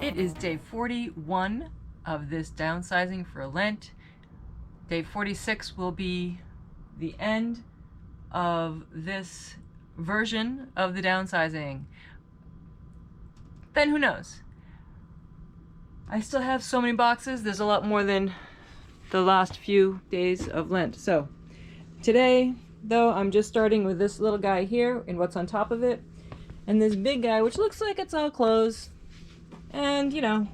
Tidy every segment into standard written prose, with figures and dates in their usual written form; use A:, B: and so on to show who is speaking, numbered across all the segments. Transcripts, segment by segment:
A: It is day 41 of this downsizing for Lent. Day 46 will be the end of this version of the downsizing. Then who knows? I still have so many boxes. There's a lot more than the last few days of Lent. So today, though, I'm just starting with this little guy here and what's on top of it, and this big guy, which looks like it's all clothes. And, you know,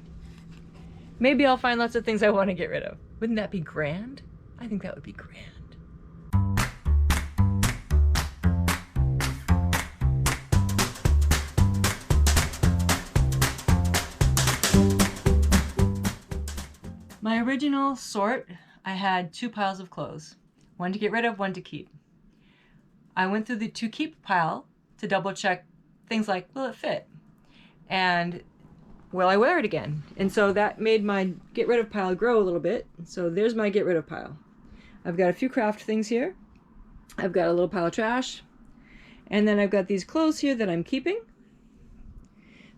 A: maybe I'll find lots of things I want to get rid of. Wouldn't that be grand? I think that would be grand. My original sort, I had two piles of clothes. One to get rid of, one to keep. I went through the to keep pile to double check things like, will it fit? And will I wear it again? And so that made my get rid of pile grow a little bit. So there's my get rid of pile. I've got a few craft things here. I've got a little pile of trash. And then I've got these clothes here that I'm keeping.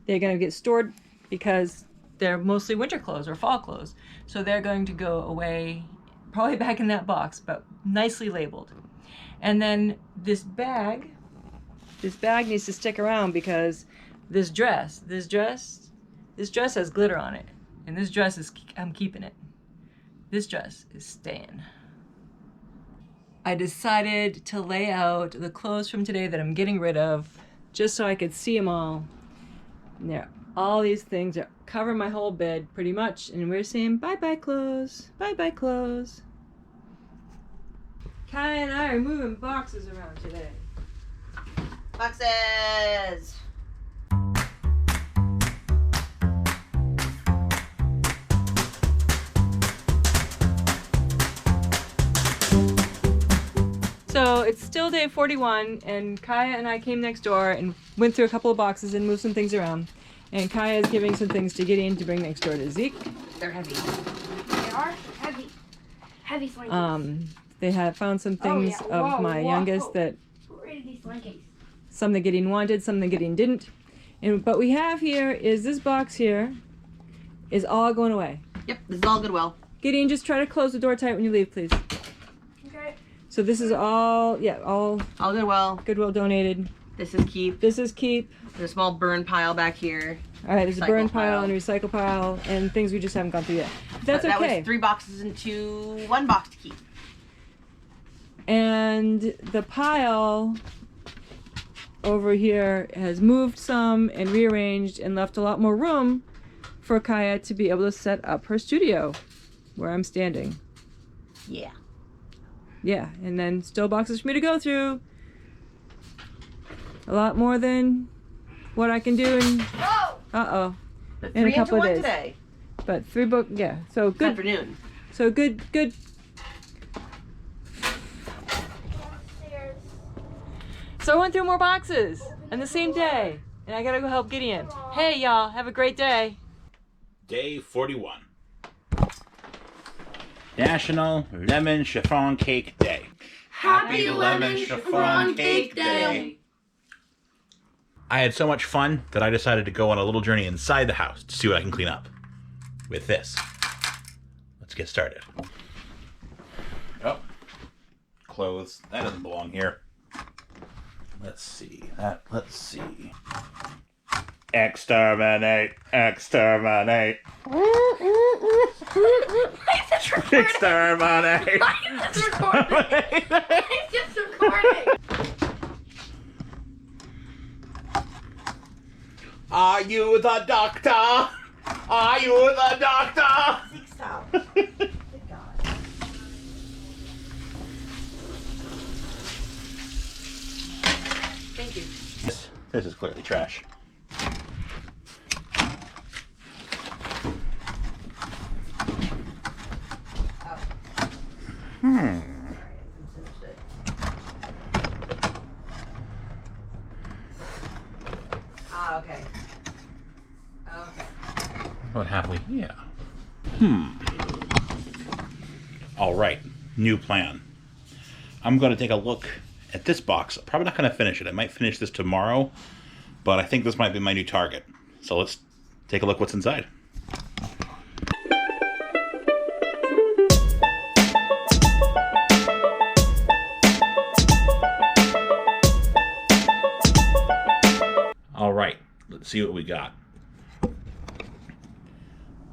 A: They're gonna get stored because they're mostly winter clothes or fall clothes. So they're going to go away, probably back in that box, but nicely labeled. And then this bag needs to stick around because this dress has glitter on it. And this dress is, I'm keeping it. This dress is staying. I decided to lay out the clothes from today that I'm getting rid of just so I could see them all. And there, all these things are cover my whole bed pretty much. And we're saying bye-bye clothes, bye-bye clothes. Kai and I are moving boxes around today.
B: Boxes!
A: So it's still day 41, and Kaya and I came next door and went through a couple of boxes and moved some things around. And Kaya is giving some things to Gideon to bring next door to Zeke.
B: They're heavy.
C: They are heavy. Heavy slinkies.
A: They have found some things of my youngest that
C: Where are these slinkies?
A: some that Gideon wanted, some that Gideon didn't. And what we have here is this box here is all going away.
B: Yep, this is all Goodwill.
A: Gideon, just try to close the door tight when you leave, please.
C: Okay.
A: So this is all, yeah, all
B: All Goodwill.
A: Goodwill donated.
B: This is keep.
A: This is keep.
B: There's a small burn pile back here.
A: All right, there's a burn pile
B: pile.
A: and a recycle pile and things we just haven't gone through yet. That's
B: That
A: okay.
B: was 3 boxes into 1 box to keep.
A: And the pile over here has moved some and rearranged and left a lot more room for Kaya to be able to set up her studio where I'm standing.
B: Yeah.
A: Yeah, and then still boxes for me to go through. A lot more than what I can do in,
C: Whoa!
B: But
A: in a
B: 3
A: couple
B: into
A: of
B: 1
A: days.
B: today.
A: But 3 book, yeah, so
B: Good
A: good.
B: afternoon.
A: So good.
C: Downstairs.
A: So I went through more boxes on the same day, and I gotta go help Gideon. Hey y'all, have a great day.
D: Day 41. National Lemon Chiffon Cake Day.
C: Happy Lemon Chiffon Cake Day!
D: I had so much fun that I decided to go on a little journey inside the house to see what I can clean up with this. Let's get started. Oh, clothes. That doesn't belong here. Let's see. Exterminate! Exterminate! Exterminate!
C: It's recording! It's just recording!
D: Are you the doctor? Are you the doctor?
C: Zeke, stop. Good God.
A: Thank you.
D: This is clearly trash.
B: Ah, okay.
D: What have we? Yeah. All right. New plan. I'm going to take a look at this box. I'm probably not going to finish it. I might finish this tomorrow, but I think this might be my new target. So let's take a look what's inside. All right, let's see what we got.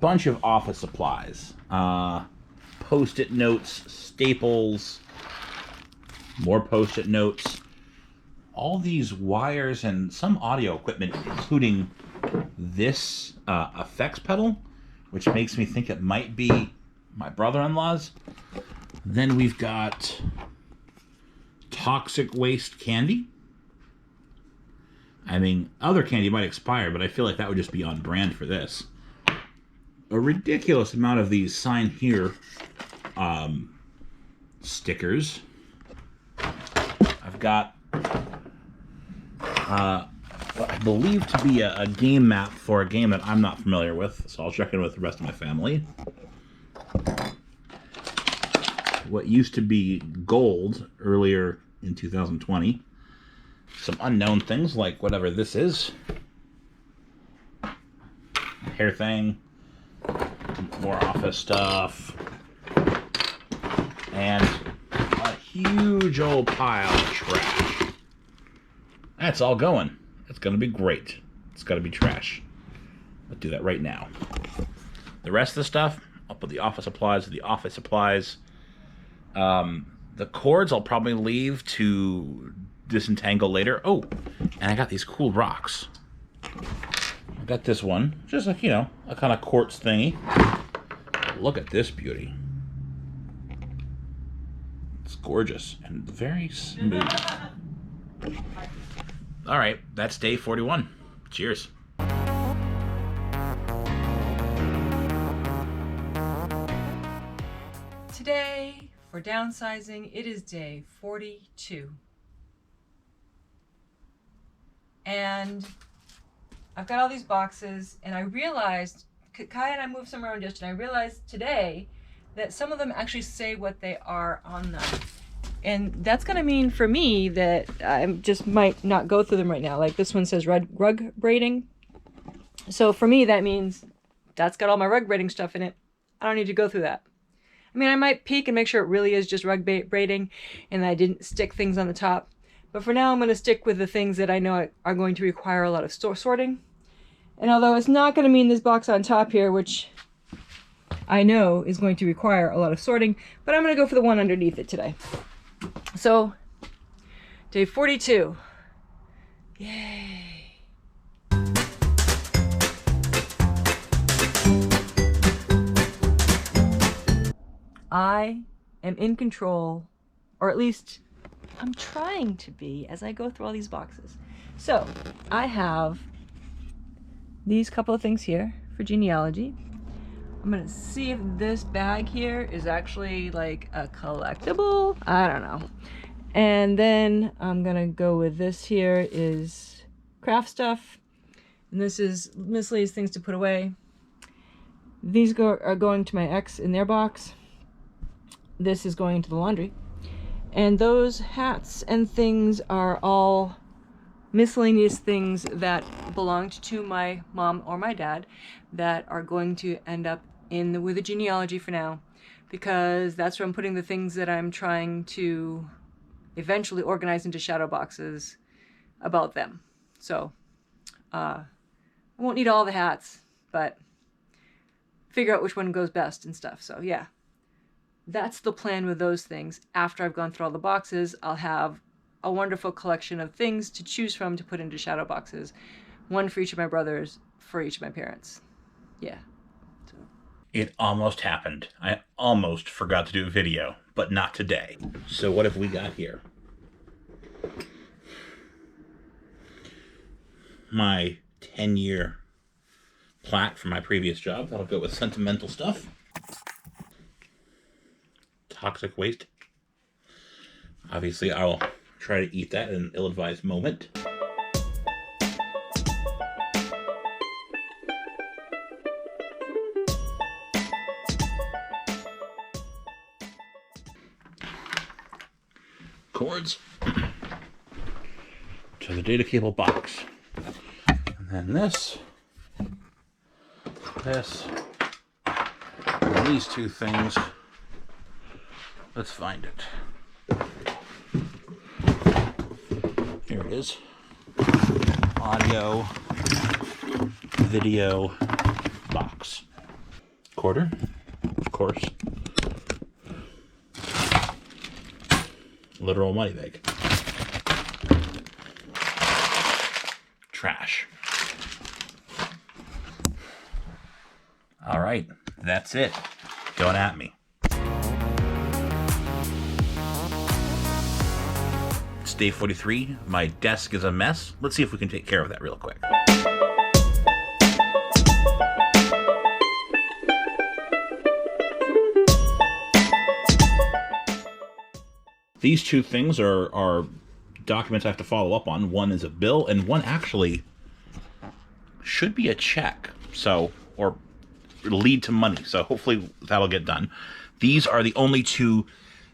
D: Bunch of office supplies. Post-it notes, staples, more post-it notes. All these wires and some audio equipment, including this effects pedal, which makes me think it might be my brother-in-law's. Then we've got toxic waste candy. I mean, other candy might expire, but I feel like that would just be on brand for this. A ridiculous amount of these sign here stickers. I've got what I believe to be a game map for a game that I'm not familiar with, so I'll check in with the rest of my family. What used to be gold earlier in 2020. Some unknown things like whatever this is. Hair thing. More office stuff. And a huge old pile of trash. That's all going. It's going to be great. It's got to be trash. Let's do that right now. The rest of the stuff, I'll put the office supplies. The cords I'll probably leave to disentangle later. Oh, and I got these cool rocks. I got this one, just like, you know, a kind of quartz thingy. Look at this beauty. It's gorgeous and very smooth. All right, that's day 41. Cheers.
A: Today, for downsizing, it is day 42. And I've got all these boxes, and I realized, Kai and I moved some around yesterday, and I realized today that some of them actually say what they are on them. And that's gonna mean for me that I just might not go through them right now. Like this one says rug braiding. So for me, that means that's got all my rug braiding stuff in it. I don't need to go through that. I mean, I might peek and make sure it really is just rug braiding and I didn't stick things on the top. But for now, I'm going to stick with the things that I know are going to require a lot of sorting. And although it's not going to mean this box on top here, which I know is going to require a lot of sorting, but I'm going to go for the one underneath it today. So, day 42. Yay! I am in control, or at least I'm trying to be as I go through all these boxes. So I have these couple of things here for genealogy. I'm gonna see if this bag here is actually like a collectible. I don't know. And then I'm gonna go with this here is craft stuff. And this is miscellaneous things to put away. These are going to my ex in their box. This is going into the laundry. And those hats and things are all miscellaneous things that belonged to my mom or my dad that are going to end up with the genealogy for now, because that's where I'm putting the things that I'm trying to eventually organize into shadow boxes about them. So I won't need all the hats, but figure out which one goes best and stuff. So yeah. That's the plan with those things. After I've gone through all the boxes, I'll have a wonderful collection of things to choose from to put into shadow boxes. One for each of my brothers, for each of my parents. Yeah. So.
D: It almost happened. I almost forgot to do a video, but not today. So what have we got here? My 10-year plaque from my previous job. That'll go with sentimental stuff. Toxic waste. Obviously, I'll try to eat that in an ill-advised moment. Cords to the data cable box. And then this this. And these two things. Let's find it. Here it is. Audio, video, box. Quarter, of course. Literal money bag. Trash. All right, that's it. Going at me. It's day 43. My desk is a mess. Let's see if we can take care of that real quick. These two things are documents I have to follow up on. One is a bill, and one actually should be a check. So, or lead to money. So hopefully that'll get done. These are the only two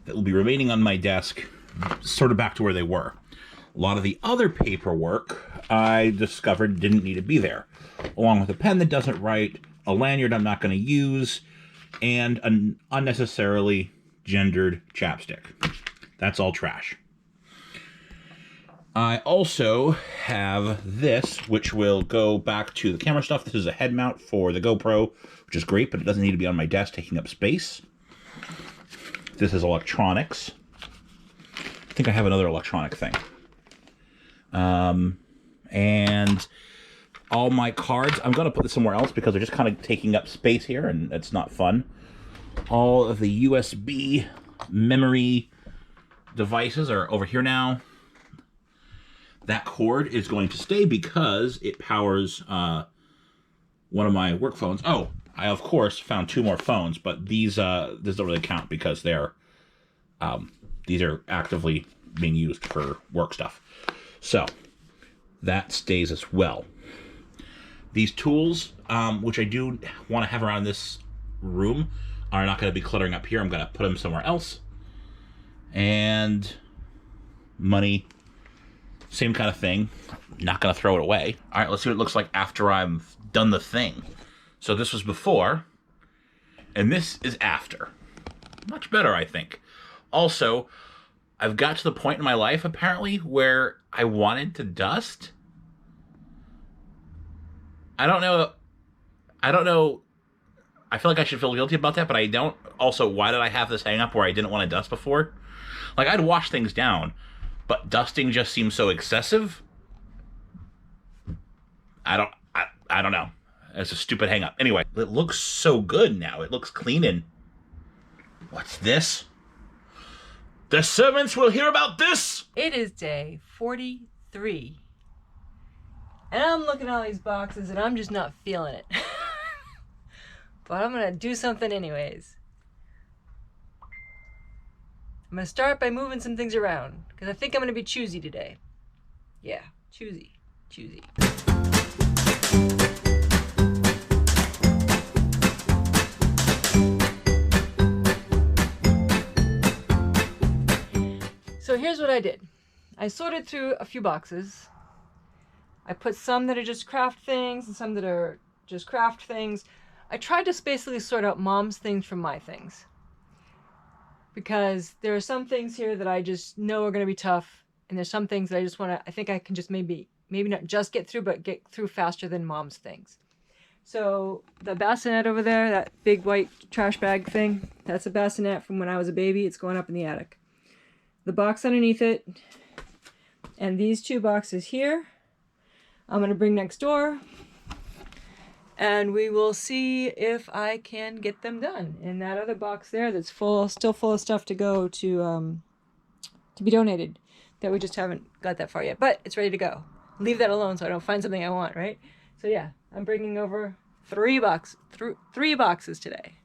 D: that will be remaining on my desk, sort of back to where they were. A lot of the other paperwork I discovered didn't need to be there, along with a pen that doesn't write, a lanyard I'm not going to use, and an unnecessarily gendered chapstick. That's all trash. I also have this, which will go back to the camera stuff. This is a head mount for the GoPro, which is great, but it doesn't need to be on my desk taking up space. This is electronics. I think I have another electronic thing. And all my cards, I'm going to put this somewhere else because they're just kind of taking up space here, and it's not fun. All of the USB memory devices are over here now. That cord is going to stay because it powers one of my work phones. Oh, I of course found two more phones, but these don't really count because they're these are actively being used for work stuff. So that stays as well. These tools, which I do want to have around this room, are not going to be cluttering up here. I'm going to put them somewhere else. And money, same kind of thing. Not going to throw it away. All right, let's see what it looks like after I've done the thing. So this was before, and this is after. Much better, I think. Also, I've got to the point in my life, apparently, where I wanted to dust. I don't know. I feel like I should feel guilty about that, but I don't. Also, why did I have this hang up where I didn't want to dust before? Like, I'd wash things down, but dusting just seems so excessive. I don't know. It's a stupid hang up. Anyway, it looks so good now. It looks clean and... What's this? The servants will hear about this!
A: It is day 43. And I'm looking at all these boxes and I'm just not feeling it. But I'm gonna do something anyways. I'm gonna start by moving some things around because I think I'm gonna be choosy today. Yeah, choosy. So here's what I did. I sorted through a few boxes. I put some that are just craft things and some that are just craft things. I tried to basically sort out mom's things from my things. Because there are some things here that I just know are going to be tough. And there's some things that I just want to, I think I can just maybe not just get through, but get through faster than mom's things. So the bassinet over there, that big white trash bag thing, that's a bassinet from when I was a baby. It's going up in the attic. The box underneath it, and these two boxes here, I'm going to bring next door. And we will see if I can get them done. And that other box there that's still full of stuff to go to be donated, that we just haven't got that far yet. But it's ready to go. Leave that alone so I don't find something I want, right? So yeah, I'm bringing over three boxes today.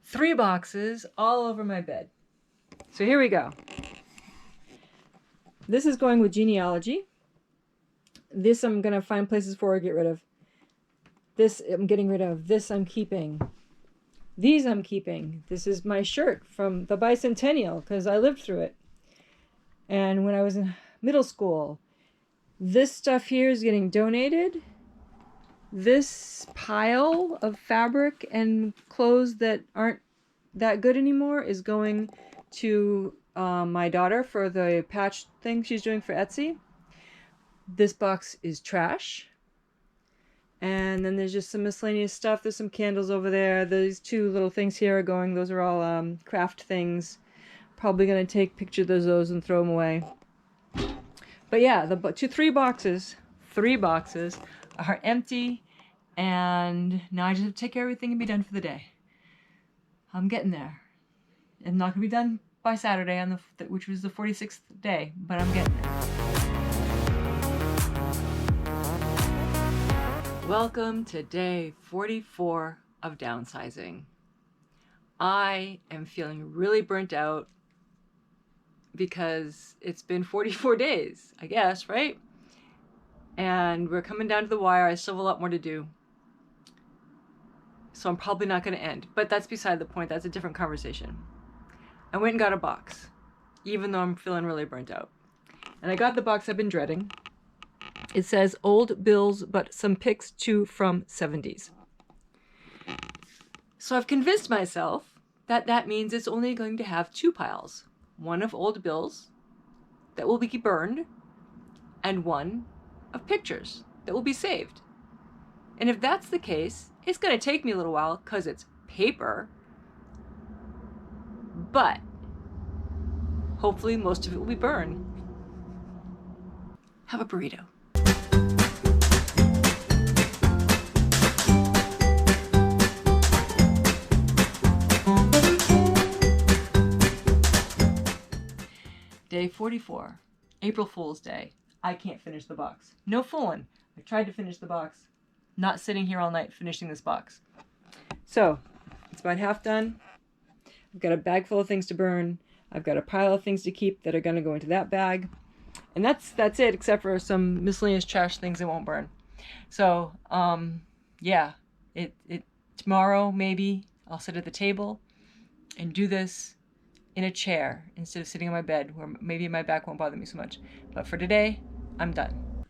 A: Three boxes all over my bed. So here we go. This is going with genealogy. This I'm going to find places for or get rid of. This I'm getting rid of. This I'm keeping. These I'm keeping. This is my shirt from the bicentennial because I lived through it. And when I was in middle school, this stuff here is getting donated. This pile of fabric and clothes that aren't that good anymore is going to my daughter for the patch thing she's doing for Etsy. This box is trash. And then there's just some miscellaneous stuff. There's some candles over there. These two little things here are going. Those are all craft things. Probably going to take pictures of those and throw them away. But yeah, the three boxes are empty. And now I just have to take care of everything and be done for the day. I'm getting there. I'm not going to be done by Saturday, which was the 46th day, but I'm getting there. Welcome to day 44 of downsizing. I am feeling really burnt out because it's been 44 days, I guess, right? And we're coming down to the wire. I still have a lot more to do. So I'm probably not going to end. But that's beside the point. That's a different conversation. I went and got a box, even though I'm feeling really burnt out. And I got the box I've been dreading. It says old bills, but some pics too from 70s. So I've convinced myself that that means it's only going to have two piles. One of old bills that will be burned and one of pictures that will be saved. And if that's the case, it's going to take me a little while because it's paper. But hopefully most of it will be burned. Have a burrito. Day 44, April Fool's Day. I can't finish the box. No fooling. I tried to finish the box. Not sitting here all night finishing this box. So, it's about half done. I've got a bag full of things to burn. I've got a pile of things to keep that are going to go into that bag. And that's it, except for some miscellaneous trash things that won't burn. So, yeah. Tomorrow, maybe, I'll sit at the table and do this in a chair instead of sitting on my bed, where maybe my back won't bother me so much. But for today, I'm done.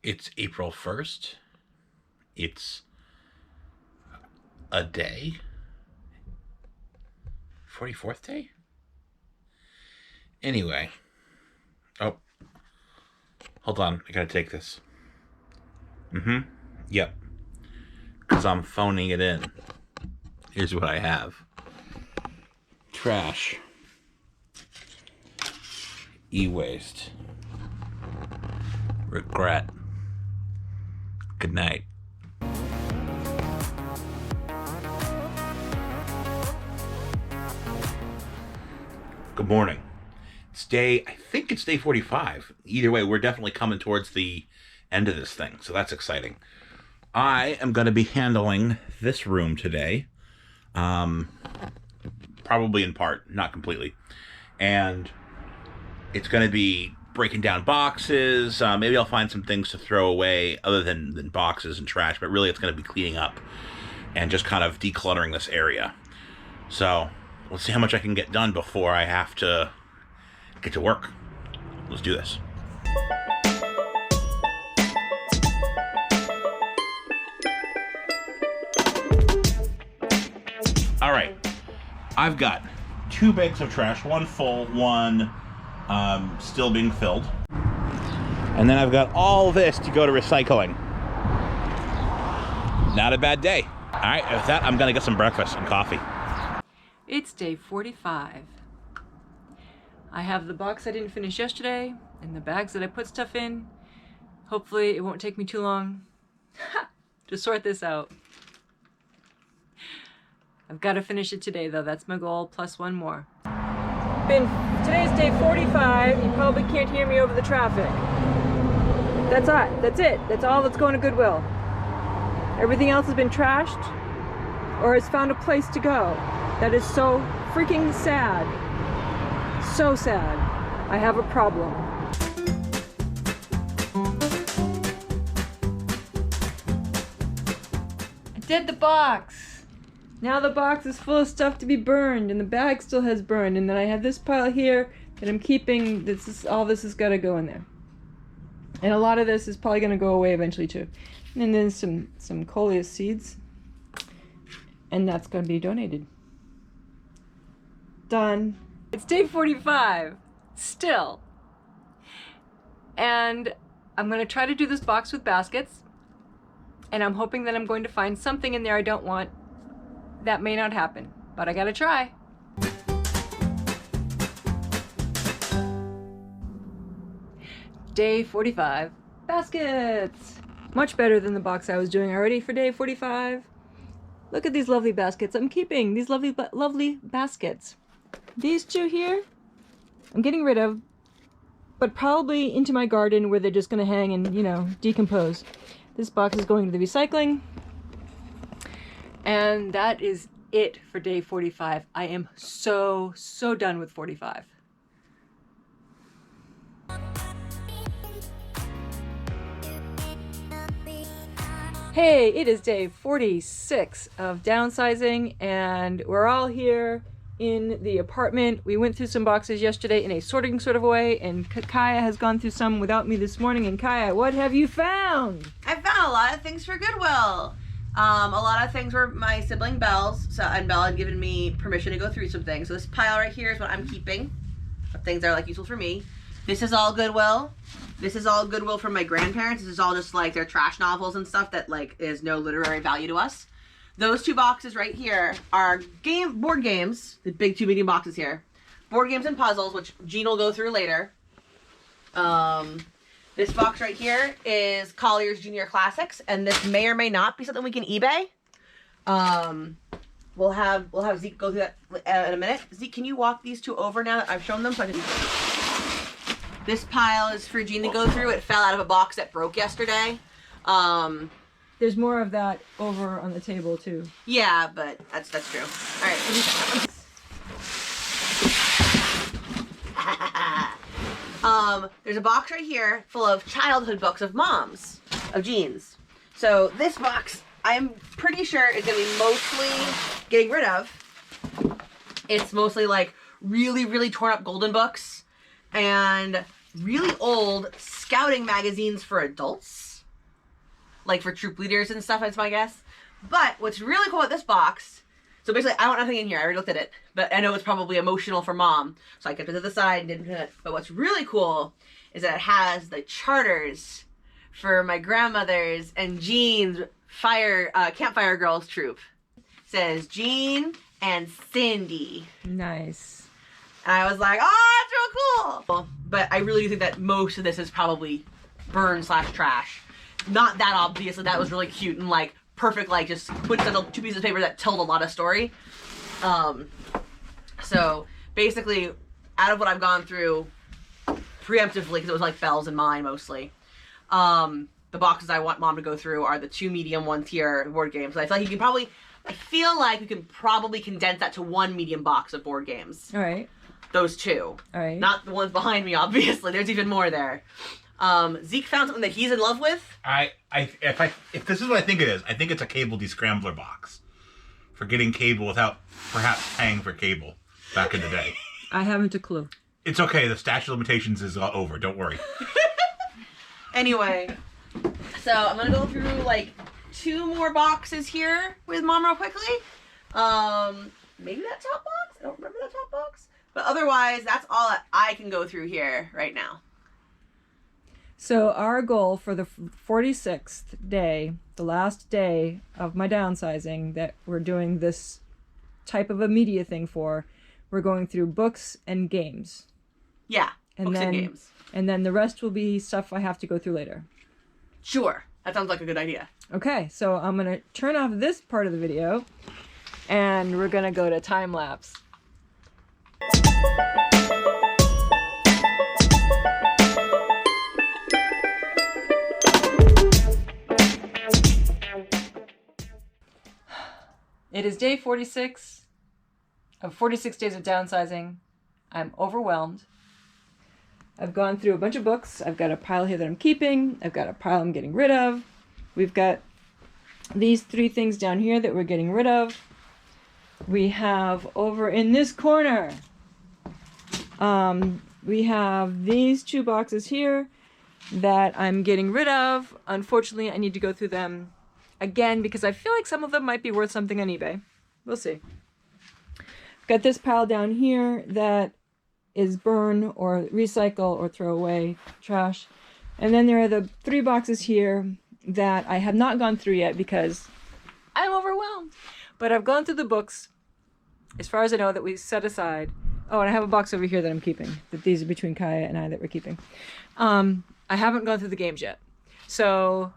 D: It's April 1st. It's a day. 44th day? Anyway. Oh. Hold on. I gotta take this. Yep. Because I'm phoning it in. Here's what I have. Trash. E-waste. Regret. Good night. Good morning. I think it's day 45. Either way, we're definitely coming towards the end of this thing, so that's exciting. I am going to be handling this room today. Probably in part, not completely. And it's going to be breaking down boxes. Maybe I'll find some things to throw away other than boxes and trash, but really it's going to be cleaning up and just kind of decluttering this area. So let's see how much I can get done before I have to get to work. Let's do this. All right, I've got 2 bags of trash, one full, one still being filled. And then I've got all this to go to recycling. Not a bad day. All right, with that, I'm gonna get some breakfast and coffee.
A: It's day 45. I have the box I didn't finish yesterday and the bags that I put stuff in. Hopefully it won't take me too long to sort this out. I've got to finish it today though, that's my goal, plus one more. Today's day 45, you probably can't hear me over the traffic. That's it, that's all that's going to Goodwill. Everything else has been trashed or has found a place to go. That is so freaking sad. So sad. I have a problem. did the box. Now the box is full of stuff to be burned, and the bag still has burned. And then I have this pile here that I'm keeping. All this has got to go in there. And a lot of this is probably going to go away eventually too. And then some coleus seeds. And that's going to be donated. Done. It's day 45. Still. And I'm going to try to do this box with baskets. And I'm hoping that I'm going to find something in there I don't want. That may not happen, but I got to try. Day 45. Baskets! Much better than the box I was doing already for day 45. Look at these lovely baskets. I'm keeping these lovely baskets. These two here, I'm getting rid of, but probably into my garden where they're just going to hang and, you know, decompose. This box is going to the recycling. And that is it for day 45. I am so done with 45. Hey, it is day 46 of downsizing, and we're all here in the apartment. We went through some boxes yesterday in a sorting sort of way, and Kaya has gone through some without me this morning. And Kaya, what have you found?
B: I found a lot of things for Goodwill. A lot of things were my sibling Belle's, and Belle had given me permission to go through some things. So this pile right here is what I'm keeping, of things that are like useful for me. This is all Goodwill. This is all Goodwill from my grandparents. This is all just like their trash novels and stuff that like is no literary value to us. Those two boxes right here are board games, the big two medium boxes here. Board games and puzzles, which Jeanne will go through later. This box right here is Collier's Junior Classics, and this may or may not be something we can eBay. We'll have Zeke go through that in a minute. Zeke, can you walk these two over now that I've shown them? So I can... This pile is for Jeanne to go through. It fell out of a box that broke yesterday.
A: There's more of that over on the table too.
B: Yeah, but that's true. All right. There's a box right here full of childhood books of moms, of Jeanne's. So this box, I'm pretty sure is gonna be mostly getting rid of. It's mostly like really torn up golden books and really old scouting magazines for adults, like for troop leaders and stuff, that's my guess. But what's really cool about this box, so basically I want nothing in here, I already looked at it, but I know it's probably emotional for Mom, so I kept it to the side and didn't put it. But what's really cool is that it has the charters for my grandmother's and Jeanne's campfire girls troop. It says Jeanne and Cindy.
A: Nice.
B: And I was like, oh, that's real cool. But I really do think that most of this is probably burn/trash. Not that obviously, that was really cute and like perfect, like just coincidental two pieces of paper that told a lot of story. So basically, out of what I've gone through preemptively, because it was like Belle's and mine mostly, the boxes I want Mom to go through are the two medium ones here, board games. So I feel like we can probably condense that to one medium box of board games.
A: All right.
B: Those two.
A: All right.
B: Not the ones behind me, obviously. There's even more there. Zeke found something that he's in love with.
D: If this is what I think it is, I think it's a cable descrambler box for getting cable without perhaps paying for cable back in the day.
A: I haven't a clue.
D: It's okay. The statute of limitations is over. Don't worry.
B: Anyway, so I'm gonna go through like two more boxes here with Mom real quickly. Maybe that top box. I don't remember that top box. But otherwise, that's all that I can go through here right now.
A: So our goal for the 46th day, the last day of my downsizing that we're doing this type of a media thing for, we're going through books and games.
B: Yeah, books and games.
A: And then the rest will be stuff I have to go through later.
B: Sure, that sounds like a good idea.
A: Okay, so I'm going to turn off this part of the video and we're going to go to time lapse. It is day 46 of 46 days of downsizing. I'm overwhelmed. I've gone through a bunch of books. I've got a pile here that I'm keeping. I've got a pile I'm getting rid of. We've got these 3 things down here that we're getting rid of. We have over in this corner, we have these 2 boxes here that I'm getting rid of. Unfortunately, I need to go through them again because I feel like some of them might be worth something on eBay. We'll see. Got this pile down here that is burn or recycle or throw away trash. And then there are the 3 boxes here that I have not gone through yet because I'm overwhelmed. But I've gone through the books, as far as I know, that we set aside. Oh, and I have a box over here that I'm keeping. That these are between Kaya and I that we're keeping. I haven't gone through the games yet. So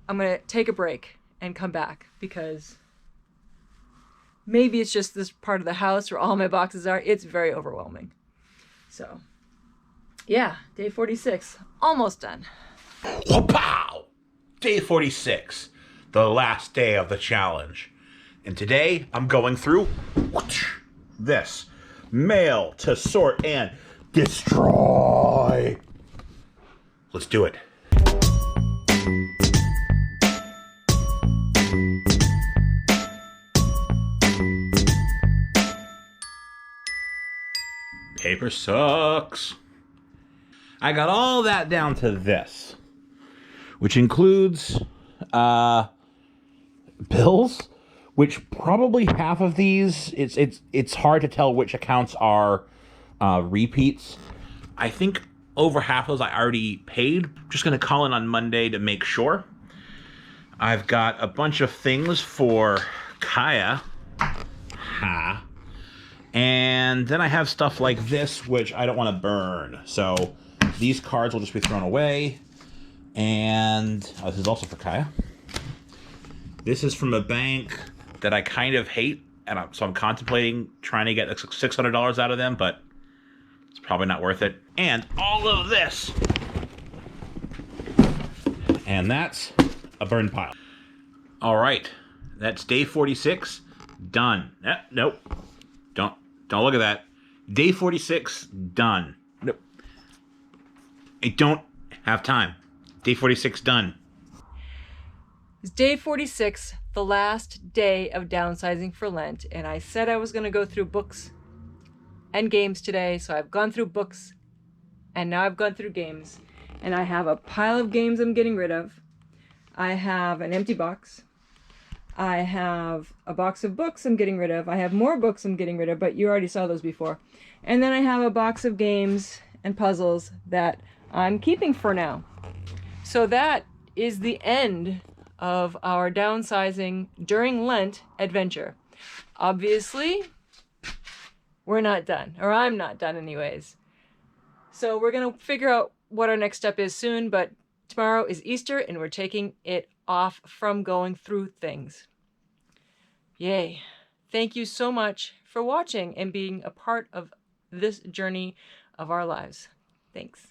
A: I'm going to take a break and come back because maybe it's just this part of the house where all my boxes are. It's very overwhelming. So, yeah, day 46. Almost done.
D: Pow! Day 46. The last day of the challenge. And today, I'm going through this. Mail to sort and destroy. Let's do it. Paper sucks. I got all that down to this, which includes bills, which probably half of these, it's hard to tell which accounts are repeats. I think over half of those I already paid. Just gonna call in on Monday to make sure. I've got a bunch of things for Kaya. Ha. And then I have stuff like this, which I don't want to burn. So these cards will just be thrown away. And this is also for Kaya. This is from a bank that I kind of hate. And so I'm contemplating trying to get $600 out of them, but it's probably not worth it. And all of this. And that's a burn pile. All right. That's day 46. Done. Nope. Don't look at that. Day 46, done. Nope. I don't have time. Day 46, done.
A: It's day 46, the last day of downsizing for Lent, and I said I was going to go through books and games today, so I've gone through books, and now I've gone through games, and I have a pile of games I'm getting rid of. I have an empty box. I have a box of books I'm getting rid of. I have more books I'm getting rid of, but you already saw those before. And then I have a box of games and puzzles that I'm keeping for now. So that is the end of our downsizing during Lent adventure. Obviously, we're not done, or I'm not done anyways. So we're going to figure out what our next step is soon, but tomorrow is Easter and we're taking it off from going through things. Yay. Thank you so much for watching and being a part of this journey of our lives. Thanks.